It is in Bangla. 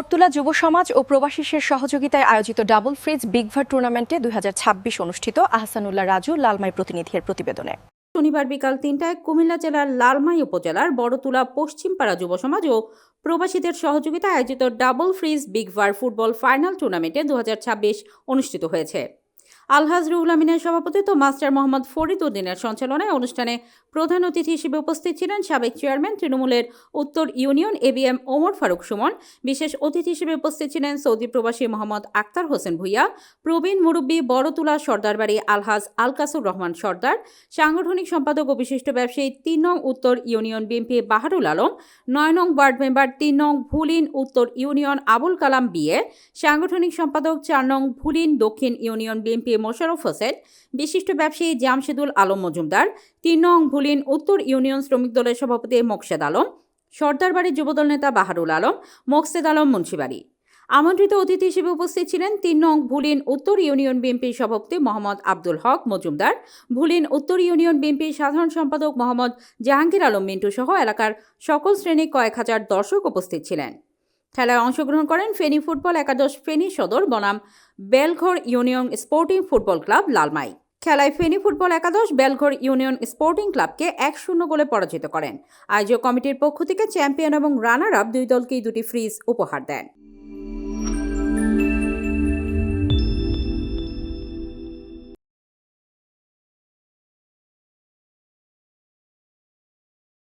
বরতুলা যুব সমাজ ও প্রবাসীদের সহযোগিতায় আয়োজিত ডাবল ফ্রিজ বিগভার টুর্নামেন্টে 2026 অনুষ্ঠিত আহসানুল্লাহ রাজু লালমাই প্রতিনিধির প্রতিবেদনে। শনিবার বিকাল ৩টায় কুমিল্লা জেলার লালমাই উপজেলার বড়তুলা পশ্চিমপাড়া যুব সমাজ ও প্রবাসীদের সহযোগিতায় আয়োজিত ডাবল ফ্রিজ বিগভার ফুটবল ফাইনাল টুর্নামেন্টে 2026 অনুষ্ঠিত হয়েছে। আলহাজ রুহুল আমিনের সভাপতিত্ব মাস্টার মোহাম্মদ ফরিদ উদ্দিনের সঞ্চালনায় অনুষ্ঠানে প্রধান অতিথি হিসেবে উপস্থিত ছিলেন সাবেক চেয়ারম্যান তৃণমূলের উত্তর ইউনিয়ন এবিএম ওমর ফারুক সুমন। বিশেষ অতিথি হিসেবে উপস্থিত ছিলেন সৌদি প্রবাসী মোহাম্মদ আক্তার হোসেন ভুইয়া, প্রবীণ মুরব্বী বড়তুলা সর্দারবাড়ি আলহাজ আলকাসুর রহমান সর্দার, সাংগঠনিক সম্পাদক ও বিশিষ্ট ব্যবসায়ী ৩ নং উত্তর ইউনিয়ন বিএনপি বাহারুল আলম, ৯ নং ওয়ার্ড মেম্বার ৩ নং ভুলিন উত্তর ইউনিয়ন আবুল কালাম বিএ, সাংগঠনিক সম্পাদক ৪ নং ভুলিন দক্ষিণ ইউনিয়ন বিএনপি মোশাররফ হোসেন, বিশিষ্ট ব্যবসায়ী জামশেদুল আলম মজুমদার, ৩ নং ভুলিন উত্তর ইউনিয়ন শ্রমিক দলের সভাপতি মোকশেদ আলম, সর্দারবাড়ি যুবদল নেতা বাহারুল আলম, মোকশেদ আলম মুন্সিবাড়ি। আমন্ত্রিত অতিথি হিসেবে উপস্থিত ছিলেন ৩ নং ভুলিন উত্তর ইউনিয়ন বিএনপির সভাপতি মোহাম্মদ আব্দুল হক মজুমদার, ভুলিন উত্তর ইউনিয়ন বিএনপির সাধারণ সম্পাদক মোহাম্মদ জাহাঙ্গীর আলম মিন্টু সহ এলাকার সকল শ্রেণীর কয়েক হাজার দর্শক উপস্থিত ছিলেন। খেলায় অংশগ্রহণ করেন ফেনী ফুটবল একাদশ ফেনী সদর বনাম Belghar union sporting football club Lalmai. খেলায় ফেনী ফুটবল একাদশ বেলঘর ইউনিয়ন স্পোর্টিং ক্লাবকে ১-০ গোলে পরাজিত করেন। আয়োজক কমিটির পক্ষ থেকে চ্যাম্পিয়ন এবং রানার আপ দুই দলকেই দুটি ফ্রিজ উপহার দেন।